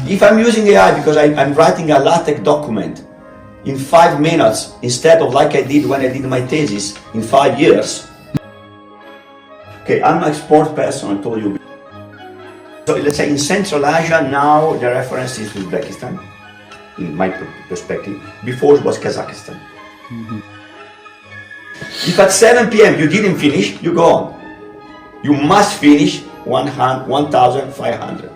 If I'm using AI because I'm writing a LaTeX document in 5 minutes instead of like I did when I did my thesis in 5 years. Okay, I'm a sports person, I told you. So let's say in Central Asia now the reference is Uzbekistan, in my perspective. Before it was Kazakhstan. If at 7 p.m. you didn't finish, you go on. You must finish 1,500.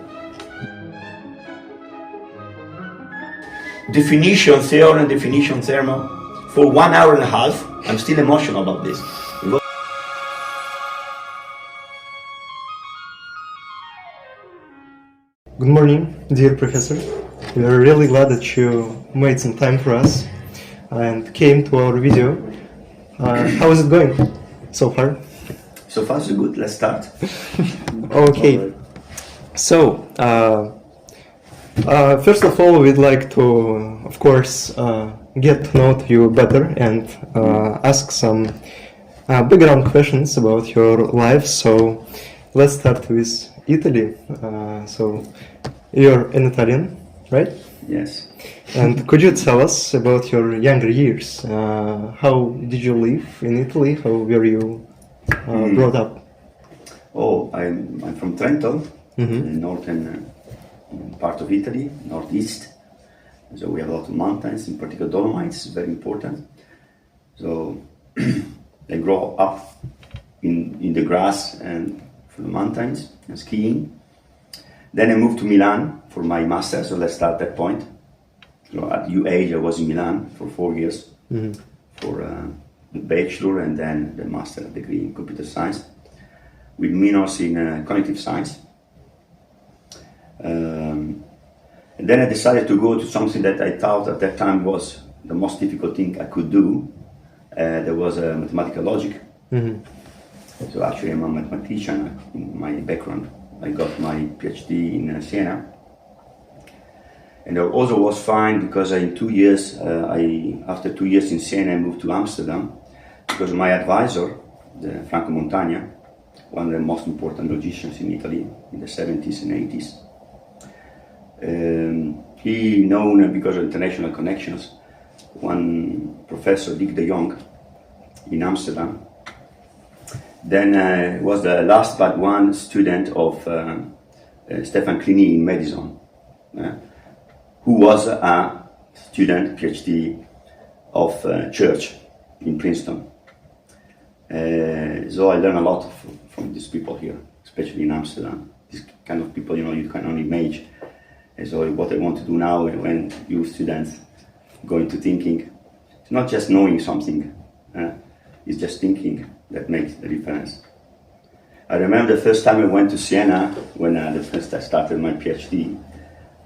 Definition theorem, definition theorem. For 1 hour and a half, I'm still emotional about this. Good morning, dear professor. We are really glad that you made some time for us and came to our video. How is it going so far? So far so good, let's start. Okay, so first of all we'd like to, of course, get to know you better and ask some background questions about your life. So let's start with Italy. So you're an Italian, right? Yes. And could you tell us about your younger years? How did you live in Italy? How were you brought up? Oh, I'm from Trento, the northern part of Italy, northeast. So we have a lot of mountains, in particular Dolomites, very important. So I grew up in the grass and for the mountains and skiing. Then I moved to Milan for my master, so let's start that point. So at UH I was in Milan for 4 years for the bachelor and then the master degree in computer science with minors in cognitive science. And then I decided to go to something that I thought at that time was the most difficult thing I could do. There was mathematical logic. So actually I'm a mathematician in my background. I got my PhD in Siena. And I also was fine because in 2 years, after 2 years in Siena, I moved to Amsterdam because my advisor, Franco Montagna, one of the most important logicians in Italy in the 70s and 80s, he known because of international connections, one professor, Dick de Jong, in Amsterdam. Then was the last but one student of Stefan Clini in Madison, who was a student, PhD, of Church in Princeton. So I learned a lot from these people here, especially in Amsterdam. These kind of people, you can only imagine. And so what I want to do now when you students go into thinking, it's not just knowing something, it's just thinking that makes the difference. I remember the first time I went to Siena when the first I started my PhD.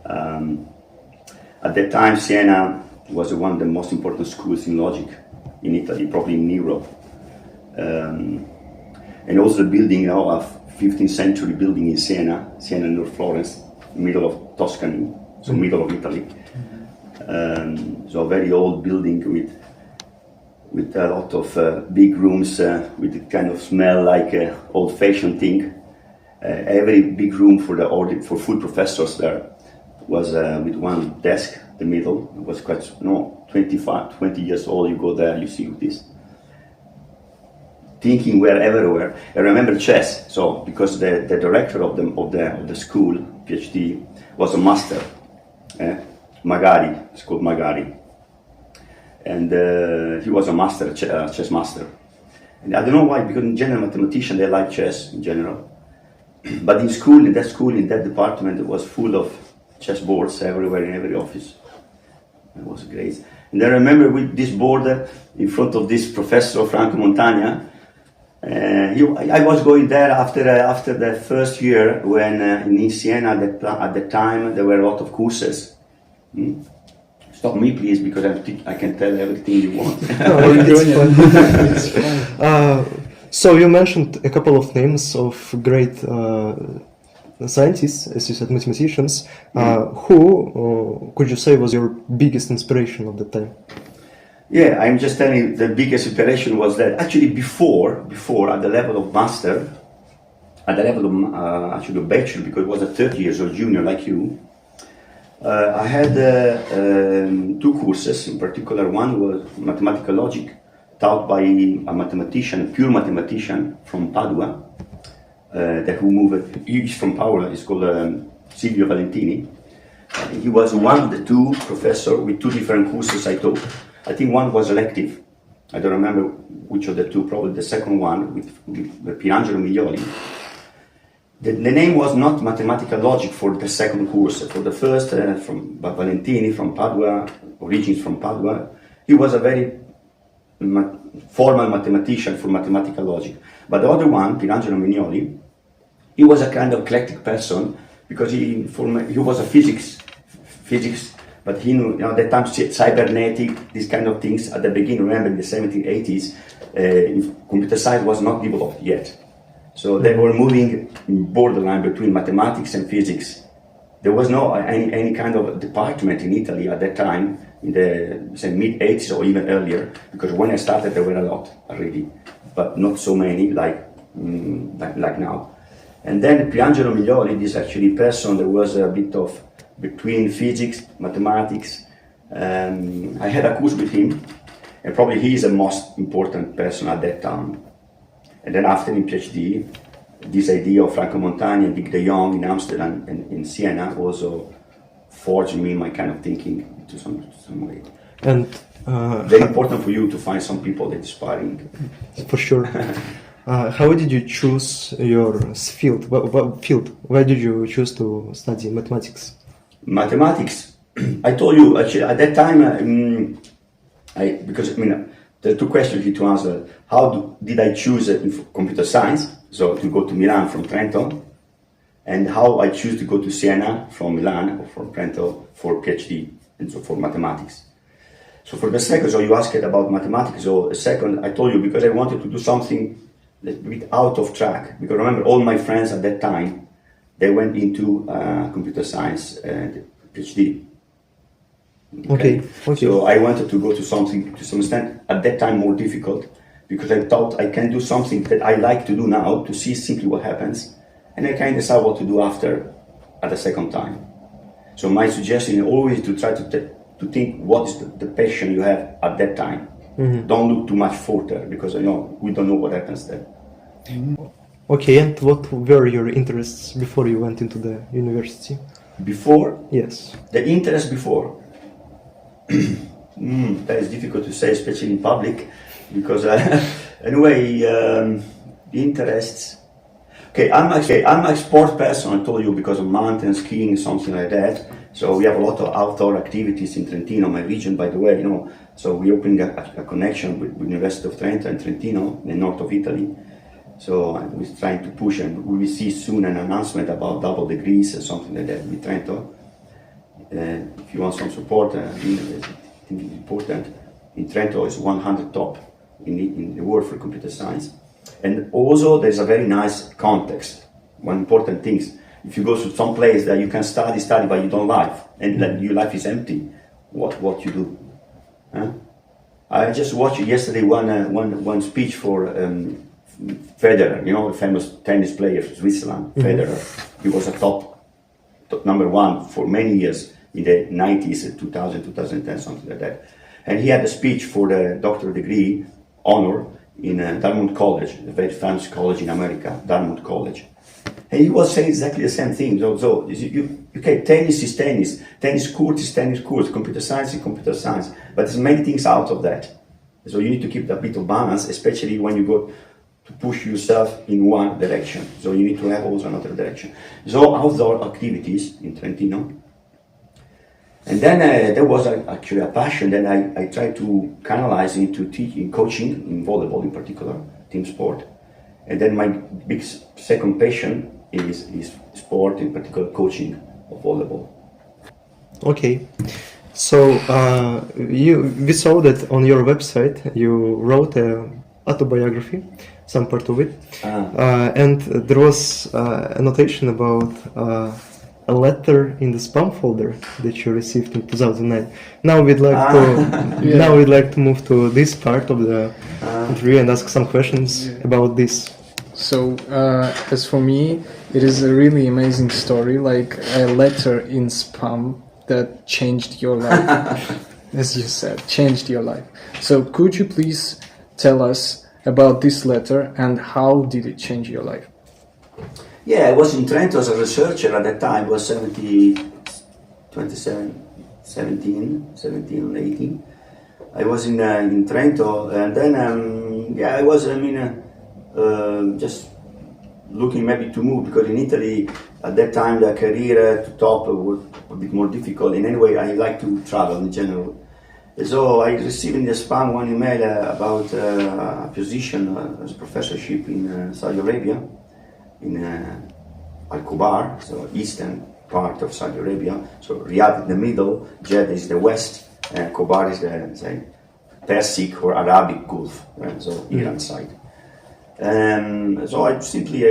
At that time, Siena was one of the most important schools in logic in Italy, probably in Europe. And also the building, a 15th century building in Siena near Florence, middle of Tuscany, so middle of Italy. So a very old building with a lot of big rooms with a kind of smell like old-fashioned thing. Every big room for full professors there was with one desk, the middle. It was quite 20 years old. You go there, you see this. Thinking were everywhere. I remember chess. So because the director of the school PhD was a master, Magari. It's called Magari. And he was a master, chess master. And I don't know why, because in general, mathematicians, they like chess in general. But in that department, it was full of chess boards everywhere in every office. It was great. And I remember with this board in front of this professor, Franco Montagna, I was going there after the first year when in Siena at the time there were a lot of courses. Stop me, please, because I can tell everything you want. It's fun. So you mentioned a couple of names of great scientists, as you said, mathematicians. Who could you say was your biggest inspiration of the time? Yeah, I'm just telling you, the biggest inspiration was that actually before at the level of master, at the level of actually bachelor, because it was a third year, so junior like you, I had two courses. In particular, one was mathematical logic, taught by a mathematician, pure mathematician from Padua, who moved. He's from Padua. He's called Silvio Valentini. He was one of the two professors with two different courses I taught. I think one was elective. I don't remember which of the two. Probably the second one with Pirangelo Miglioli. The name was not mathematical logic for the second course. For the first, from Valentini from Padua, origins from Padua, he was a very formal mathematician for mathematical logic. But the other one, Pirangelo Mignoli, he was a kind of eclectic person because he was a physics, but he knew, at that time, cybernetic, these kind of things. At the beginning, remember in the 1780s, computer science was not developed yet. So they were moving borderline between mathematics and physics. There was no any kind of department in Italy at that time, in the mid-80s or even earlier, because when I started there were a lot already, but not so many like now. And then Pirangelo Miglioli, this actually person, there was a bit of between physics, mathematics. I had a course with him, and probably he is the most important person at that time. And then after in PhD, this idea of Franco Montagna and Dick de Jong in Amsterdam and in Siena also forged me my kind of thinking to some way. And very important for you to find some people that inspiring. For sure. How did you choose your field? What field? Why did you choose to study mathematics? Mathematics. I told you actually at that time. There are two questions here to answer. How did I choose computer science? So to go to Milan from Trento, and how I choose to go to Siena from Milan or from Trento for PhD and so for mathematics. So for the second, so you asked about mathematics. So the second, I told you because I wanted to do something a bit out of track. Because remember, all my friends at that time, they went into computer science and PhD. Okay. So I wanted to go to something, to some extent, at that time more difficult, because I thought I can do something that I like to do now, to see simply what happens, and I can decide what to do after, at the second time. So my suggestion is always to try to think what is the passion you have at that time. Mm-hmm. Don't look too much further, because we don't know what happens there. Okay, and what were your interests before you went into the university? Before? Yes. The interest before? That is difficult to say, especially in public, because anyway, the interests. Okay, I'm a sport person. I told you, because of mountain skiing, something like that. So we have a lot of outdoor activities in Trentino, my region, by the way. So we opened a connection with University of Trento and Trentino, in the north of Italy. So we're trying to push, and we will see soon an announcement about double degrees or something like that with Trento. If you want some support, I think it's important. In Trento is 100 top in the world for computer science. And also there's a very nice context. One important thing is, if you go to some place that you can study, but you don't like, and that your life is empty, what you do? Huh? I just watched yesterday one speech for Federer, the famous tennis player from Switzerland, Federer. He was a top number one for many years in the 90s, 2000, 2010, something like that. And he had a speech for the doctorate degree honor in Dartmouth College, a very famous college in America, Dartmouth College. And he was saying exactly the same thing. So tennis is tennis, tennis court is tennis court, computer science is computer science. But there's many things out of that. So you need to keep a bit of balance, especially when you go to push yourself in one direction. So you need to have also another direction. So outdoor activities in Trentino. And then there was actually a passion that I tried to canalize into teaching, coaching, in volleyball in particular, team sport. And then my big second passion is sport, in particular coaching of volleyball. Okay. So we saw that on your website you wrote an autobiography, some part of it, and there was a notation about a letter in the spam folder that you received in 2009. Now we'd like to move to this part of the interview and ask some questions about this. So as for me, it is a really amazing story, like a letter in spam. that changed your life, as you said, changed your life. So could you please tell us about this letter and how did it change your life? Yeah, I was in Trento as a researcher at that time. I was 17 or 18. I was in Trento, and then I was just looking maybe to move, because in Italy at that time the career to top was a bit more difficult. And anyway, I like to travel in general. So I received in the spam one email about a position as a professorship in Saudi Arabia, in Al-Kubar, so eastern part of Saudi Arabia. So Riyadh in the middle, Jeddah is the west, and Kubar is the, say, Persic or Arabic Gulf, right? So Iran side. So I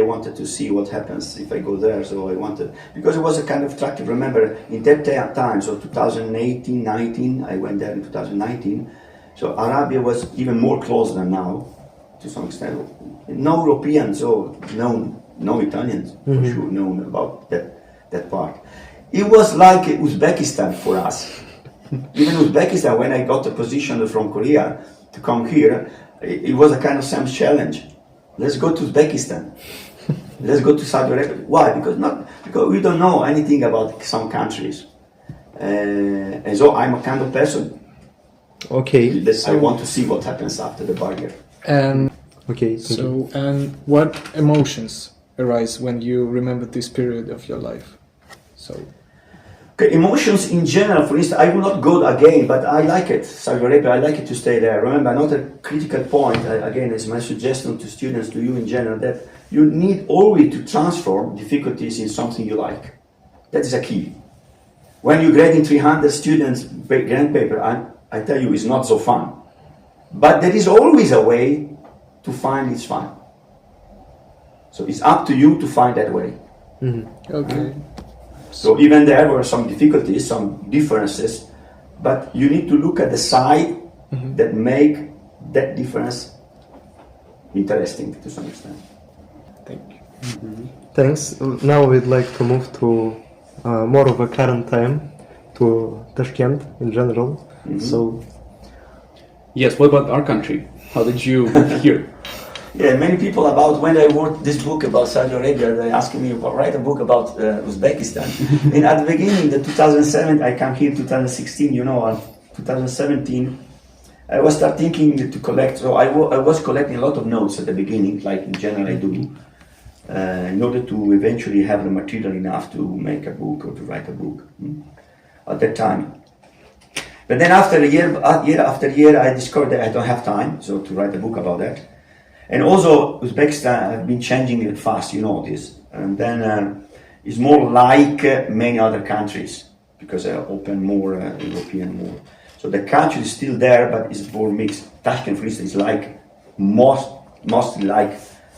wanted to see what happens if I go there. So I wanted, because it was a kind of attractive. Remember, in that time, so 2018, 19, I went there in 2019. So Arabia was even more close than now, to some extent. No Europeans, so no Italians for sure known about that part. It was like Uzbekistan for us. Even Uzbekistan, when I got a position from Korea to come here, it was a kind of same challenge. Let's go to Uzbekistan. Let's go to Saudi Arabia. Why? Because we don't know anything about some countries. And so I'm a kind of person. Okay. I want to see what happens after the barrier. Okay. So, and what emotions arise when you remember this period of your life? So. Okay, emotions in general, for instance, I will not go again, but I like it. Saudi Arabia, I like it to stay there. Remember, another critical point, again, is my suggestion to students, to you in general, that you need always to transform difficulties in something you like. That is a key. When you grade in 300 students grand paper, I tell you, it's not so fun. But there is always a way to find it's fun. So it's up to you to find that way. Okay. So even there were some difficulties, some differences, but you need to look at the side that make that difference interesting to some extent. Thank you. Thanks. Now we'd like to move to more of a current time, to Tashkent in general. So, yes, what about our country? How did you move here? Yeah, many people about when I wrote this book about Saudi Arabia, they asking me to write a book about Uzbekistan. And at the beginning, the 2007, I came here in 2016, 2017, I was start thinking to collect, so I was collecting a lot of notes at the beginning, like in general I do, in order to eventually have the material enough to make a book or to write a book at that time. But then after year after year, I discovered that I don't have time, so to write a book about that. And also, Uzbekistan has been changing it fast, you know this. And then it's more like many other countries, because they open more European more. So the country is still there, but it's more mixed. Tashkent, for instance, is like mostly like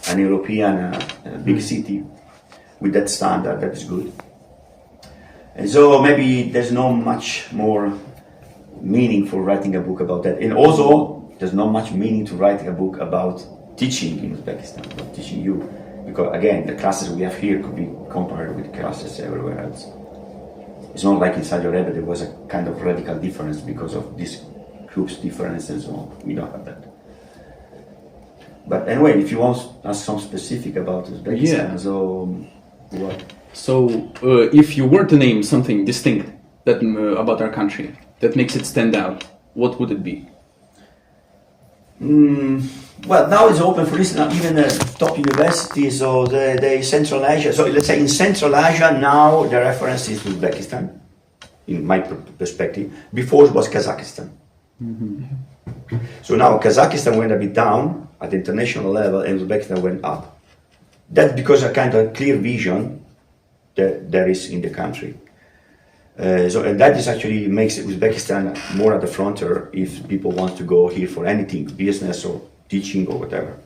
an European big city with that standard. That is good. And so maybe there's not much more meaning for writing a book about that. And also, there's not much meaning to writing a book about teaching in Uzbekistan, about teaching you. Because again, the classes we have here could be compared with classes everywhere else. It's not like in Saudi Arabia there was a kind of radical difference because of this group's difference and so on. We don't have that. But anyway, if you want to ask some specific about Uzbekistan, so what? So, if you were to name something distinct that about our country that makes it stand out, what would it be? Well, now it's open, for instance, even top universities or the Central Asia. So let's say in Central Asia now the reference is Uzbekistan, in my perspective. Before it was Kazakhstan. So now Kazakhstan went a bit down at the international level and Uzbekistan went up. That's because a kind of clear vision that there is in the country. And that is actually makes Uzbekistan more at the frontier if people want to go here for anything, business or teaching or whatever.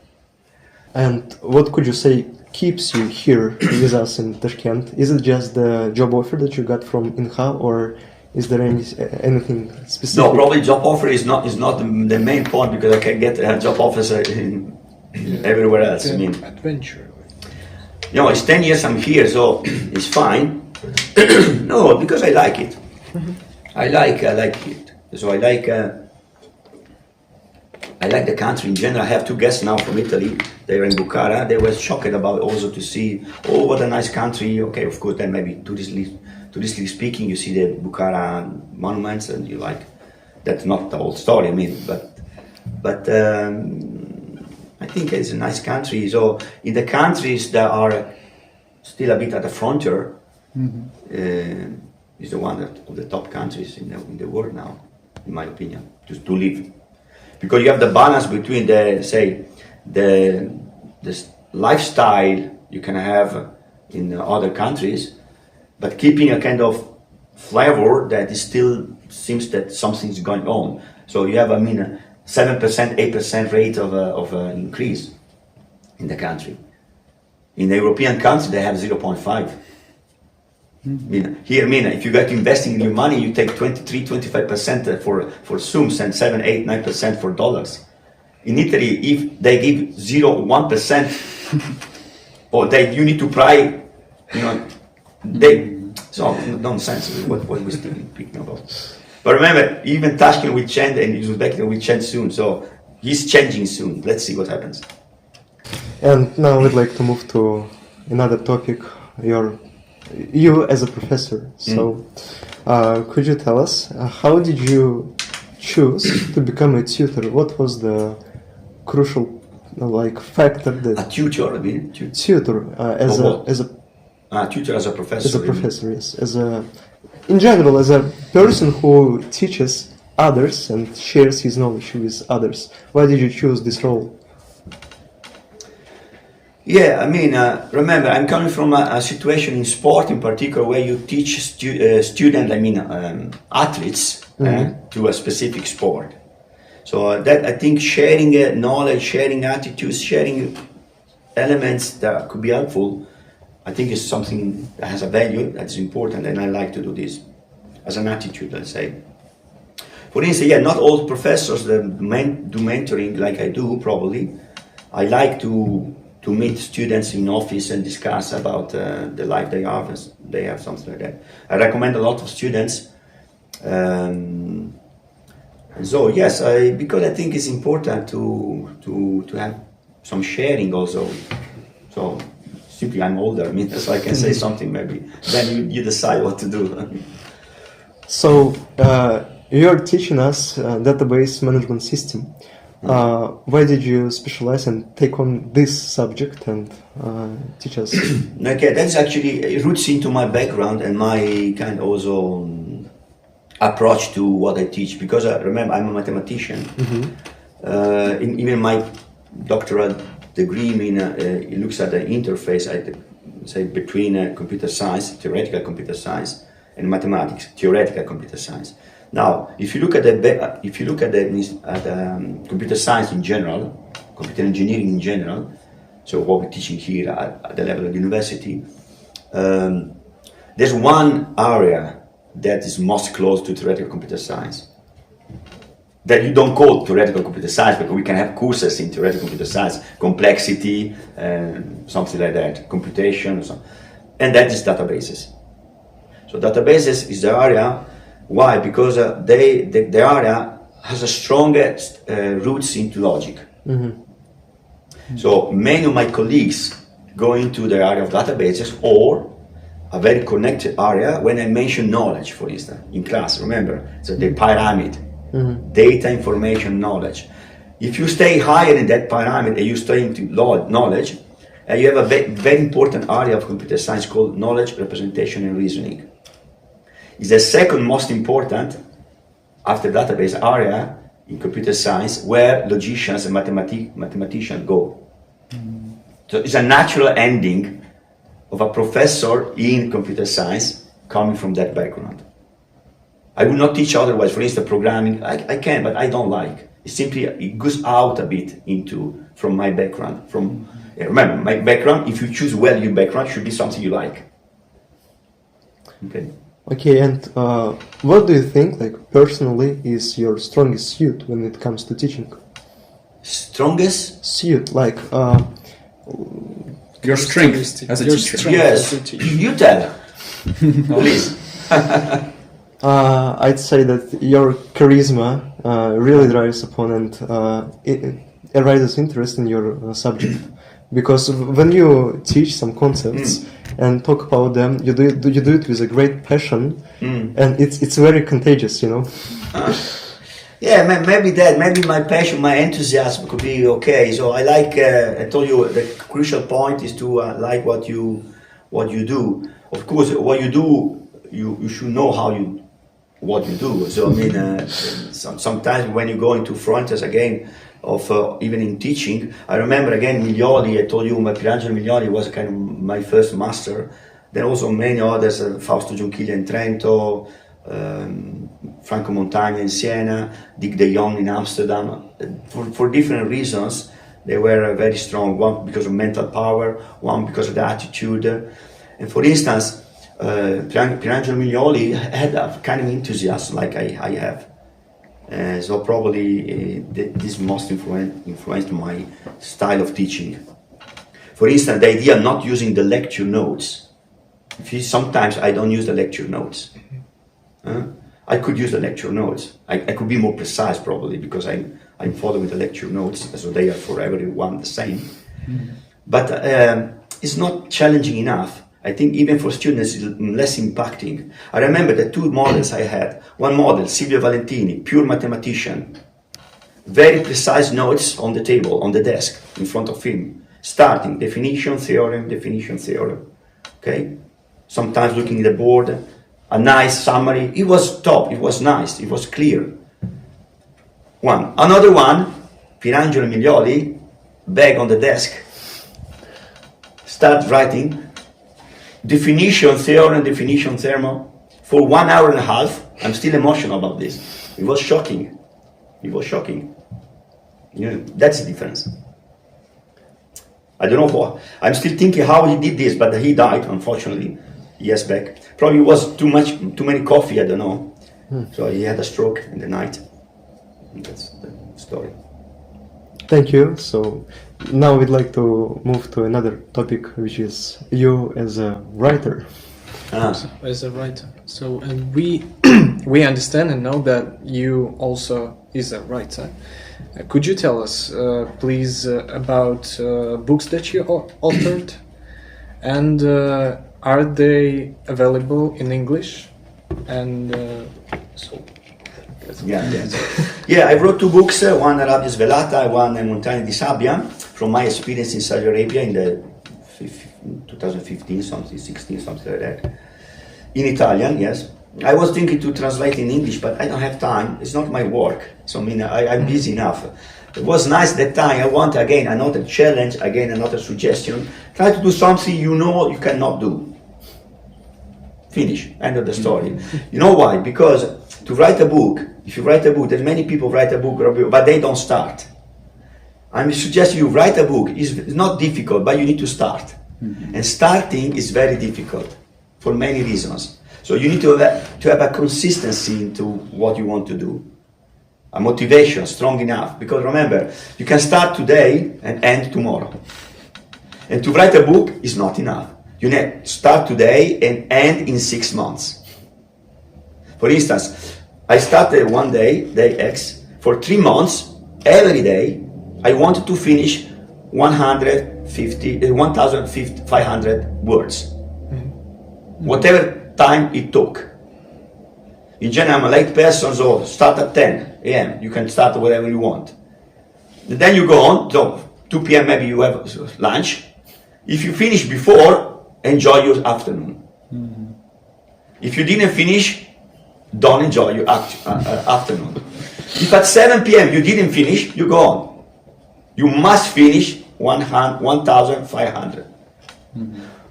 and what could you say keeps you here with us in Tashkent? Is it just the job offer that you got from INHA, or is there anything specific? No, probably job offer is not the main point, because I can get a job offers everywhere else. I mean, adventure. it's 10 years I'm here, so it's fine. No, because I like it. I like it. So I like the country in general. I have two guests now from Italy. They're in Bukhara. They were shocked about also to see, oh, what a nice country. Okay, of course, then maybe touristically speaking, you see the Bukhara monuments and you like, that's not the whole story, I mean, but I think it's a nice country. So in the countries that are still a bit at the frontier, is the one of the top countries in the world now, in my opinion, to live. Because you have the balance between the lifestyle you can have in other countries, but keeping a kind of flavor that is still seems that something's going on. So you have, 7%, 8% rate of increase in the country. In the European countries, they have 0.5. Here, if you got investing your money, you take 23, 25% for sums and 7, 8, 9% for dollars. In Italy, if they give 0, 1%, or you need to pry, so nonsense. What we're still speaking about. But remember, even Tashkent will change, and Uzbekistan will change soon. So he's changing soon. Let's see what happens. And now we'd like to move to another topic. You as a professor. So, could you tell us how did you choose to become a tutor? What was the crucial factor that a tutor? I mean, tutor as a tutor as a professor. As a professor, yes. In general, as a person who teaches others and shares his knowledge with others. Why did you choose this role? Yeah, remember, I'm coming from a situation in sport in particular where you teach athletes to a specific sport. So that, I think, sharing knowledge, sharing attitudes, sharing elements that could be helpful, I think is something that has a value, that's important, and I like to do this as an attitude, let's say. For instance, not all professors do mentoring like I do, probably. I like to meet students in office and discuss about the life they have, something like that. I recommend a lot of students. And so, yes, because I think it's important to have some sharing also. So, simply I'm older, so I can say something maybe. Then you decide what to do. So, you're teaching us database management system. Why did you specialize and take on this subject and teach us? Okay, that's actually roots into my background and my kind of also approach to what I teach. Because remember, I'm a mathematician. Even my doctoral degree, it looks at the interface, between computer science, theoretical computer science, and mathematics, theoretical computer science. Now, if you look at computer science in general, computer engineering in general, so what we're teaching here at the level of university, there's one area that is most close to theoretical computer science. That you don't call theoretical computer science, because we can have courses in theoretical computer science, complexity, something like that, computation, or something. And that is databases. So databases is the area. Why? Because the area has the strongest roots into logic. So many of my colleagues go into the area of databases or a very connected area when I mention knowledge, for instance, in class, remember? So the pyramid, data, information, knowledge. If you stay higher in that pyramid and you stay into knowledge, you have a very important area of computer science called knowledge, representation, and reasoning. It's the second most important, after database, area in computer science where logicians and mathematicians go. So it's a natural ending of a professor in computer science coming from that background. I will not teach otherwise. For instance, programming, I can, but I don't like. It goes out a bit from my background. Remember, my background, if you choose well your background, should be something you like. Okay, and what do you think, personally, is your strongest suit when it comes to teaching? Strongest? Suit, your strength as a teacher. Yes, you tell. Please. I'd say that your charisma really drives upon and it arises interest in your subject. Because when you teach some concepts and talk about them, you do it with a great passion, and it's very contagious, you know. Yeah, maybe my passion, my enthusiasm could be okay. So I like. I told you the crucial point is to like what you do. Of course, what you do, you should know what you do. So I mean, sometimes when you go into frontiers again of even in teaching, I remember again Miglioli. I told you, Pirangelo Miglioli was kind of my first master. Then also many others, Fausto Giunchiglia in Trento, Franco Montagna in Siena, Dick de Jong in Amsterdam. For different reasons, they were very strong. One because of mental power, one because of the attitude. And for instance, Pirangelo Miglioli had a kind of enthusiasm like I have. So probably this most influenced my style of teaching. For instance, the idea of not using the lecture notes. Sometimes I don't use the lecture notes. I could use the lecture notes. I could be more precise probably because I'm following the lecture notes, so they are for everyone the same. But it's not challenging enough. I think even for students it's less impacting. I remember the two models I had. One model, Silvio Valentini, pure mathematician. Very precise notes on the table, on the desk, in front of him. Starting, definition, theorem, definition, theorem. Okay? Sometimes looking at the board, a nice summary. It was top, it was nice, it was clear. One. Another one, Pirangelo Miglioli, bag on the desk, start writing, definition, theorem, definition, theorem, for 1 hour and a half. I'm still emotional about this. It was shocking. It was shocking. You know, that's the difference. I don't know what. I'm still thinking how he did this, but he died, unfortunately, years back. Probably it was too many coffee, I don't know. So he had a stroke in the night. And that's the story. Thank you. So now we'd like to move to another topic, which is you as a writer. As a writer. So we we understand and know that you also is a writer. Could you tell us, please, about books that you authored, and are they available in English? And Yeah, I wrote two books, one Arabia Svelata, one Montagne di Sabbia, from my experience in Saudi Arabia in the 2015, something, 16, something like that. In Italian, yes. I was thinking to translate in English, but I don't have time. It's not my work. So I mean, I'm busy enough. It was nice that time. I want again another challenge, again another suggestion. Try to do something you know you cannot do. Finish. End of the story. You know why? Because to write a book, if you write a book, there's many people write a book, but they don't start. I'm suggesting you write a book. It's not difficult, but you need to start. And starting is very difficult for many reasons. So you need to have a consistency into what you want to do. A motivation strong enough. Because remember, you can start today and end tomorrow. And to write a book is not enough. You need to start today and end in 6 months. For instance, I started one day X, for 3 months, every day, I wanted to finish 1,500 words. Whatever time it took. In general, I'm a late person, so start at 10 a.m. You can start whatever you want. Then you go on, so 2 p.m. maybe you have lunch. If you finish before, enjoy your afternoon. If you didn't finish, don't enjoy your afternoon. If at 7 p.m. you didn't finish, you go on. You must finish 1,500.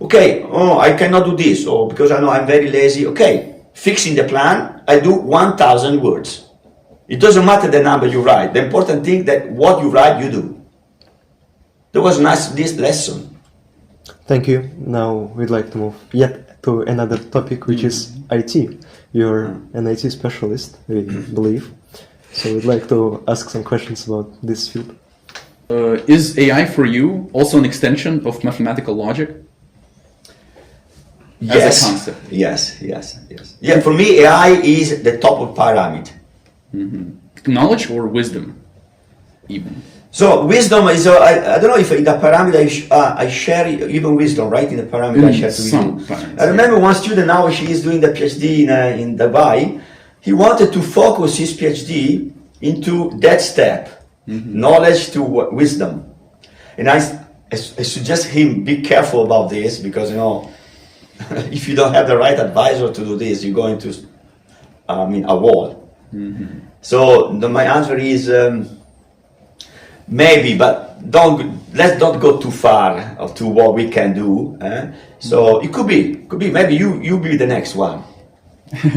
Okay, I cannot do this, or because I know I'm very lazy. Okay, fixing the plan, I do 1,000 words. It doesn't matter the number you write. The important thing that what you write, you do. That was nice, this lesson. Thank you. Now we'd like to move yet to another topic, which is IT. You're an IT specialist, we believe. So we'd like to ask some questions about this field. Is AI for you also an extension of mathematical logic? Yes. as a concept? Yes. Yeah, for me, AI is the top of pyramid. Knowledge or wisdom, even? So wisdom is, I don't know if in the pyramid I share even wisdom, right? In the pyramid I share to some you. pyramids, I remember one student now, she is doing the PhD in Dubai. He wanted to focus his PhD into that step, knowledge to wisdom. And I suggest him be careful about this because, you know, if you don't have the right advisor to do this, you're going to, a wall. So my answer is, maybe, but let's not go too far to what we can do. So it could be maybe you be the next one.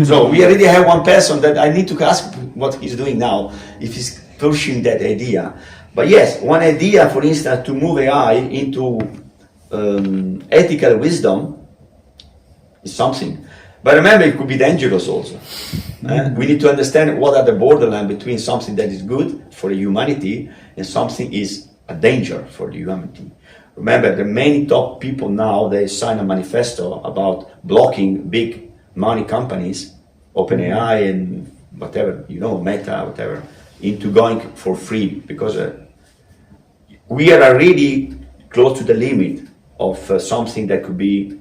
So we already have one person that I need to ask what he's doing now, if he's pushing that idea. But yes, one idea, for instance, to move AI into ethical wisdom is something. But remember, it could be dangerous also. We need to understand what are the borderline between something that is good for humanity and something is a danger for the humanity. Remember, the many top people now, they sign a manifesto about blocking big money companies, OpenAI and whatever, Meta, whatever, into going for free because we are already close to the limit of something that could be,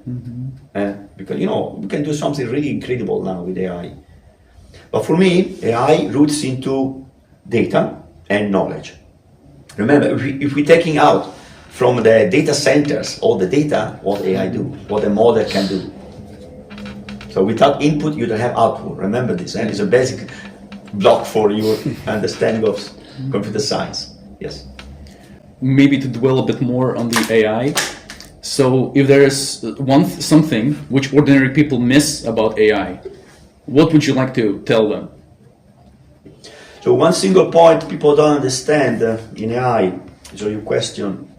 because, we can do something really incredible now with AI. But for me, AI roots into data and knowledge. Remember, if we're taking out from the data centers all the data, what AI do, what the model can do. So without input, you don't have output. Remember this, and it's a basic block for your understanding of computer science. Yes. Maybe to dwell a bit more on the AI. So if there is something which ordinary people miss about AI, what would you like to tell them? So one single point people don't understand in AI, so your question.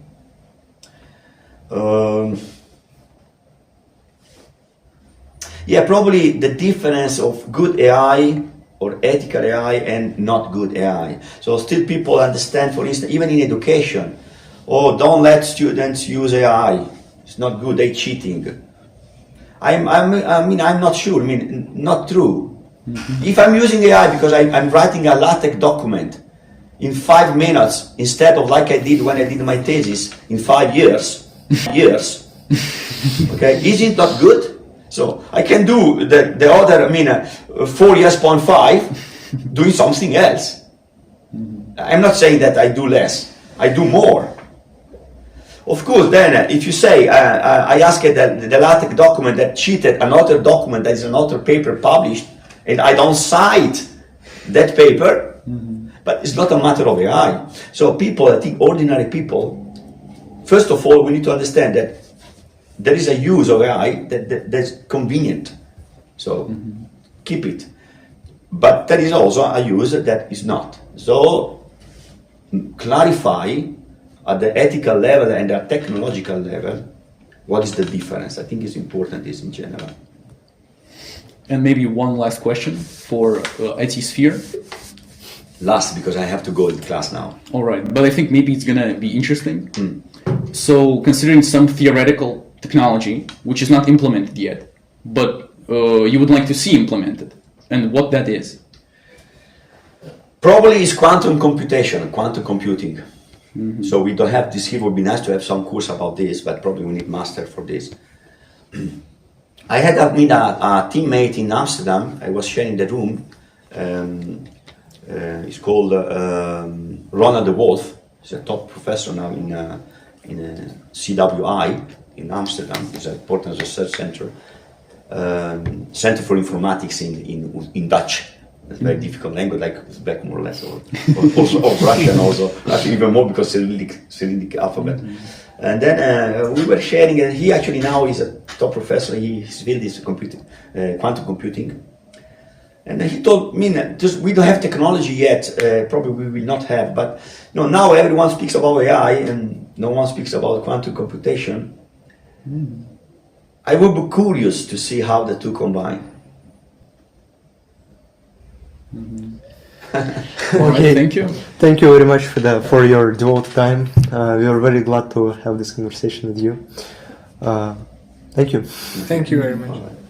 Probably the difference of good AI or ethical AI and not good AI. So still people understand, for instance, even in education, don't let students use AI. It's not good, they're cheating. I'm not sure, not true. If I'm using AI because I'm writing a LaTeX document in 5 minutes instead of like I did when I did my thesis in 5 years, okay, isn't that good? So I can do the other, 4 years, 0.5, doing something else. I'm not saying that I do less, I do more. Of course, then if you say, I asked the LaTeX document that cheated another document that is another paper published, and I don't cite that paper, but it's not a matter of AI. So people, I think ordinary people, first of all, we need to understand that there is a use of AI that's convenient. So keep it. But there is also a use that is not. So clarify at the ethical level and the technological level what is the difference. I think it's important this in general. And maybe one last question for IT sphere. Last, because I have to go in class now. All right, but I think maybe it's gonna be interesting. So considering some theoretical technology which is not implemented yet, but you would like to see implemented, and what that is? Probably is quantum computation, quantum computing. So we don't have this here. It would be nice to have some course about this, but probably we need master for this. I had a teammate in Amsterdam. I was sharing the room. He's called Ronald de Wolf. He's a top professor now in CWI in Amsterdam. It's an important research center. Center for Informatics in Dutch. It's a very difficult language, like Uzbek more or less, or Russian also, actually even more because Cyrillic alphabet. And then we were sharing, and he actually now is a top professor. His field is quantum computing. And he told me, we don't have technology yet, probably we will not have, but now everyone speaks about AI and no one speaks about quantum computation. I would be curious to see how the two combine. Okay, thank you. Thank you very much for your devoted time. We are very glad to have this conversation with you. Thank you. Thank you very much.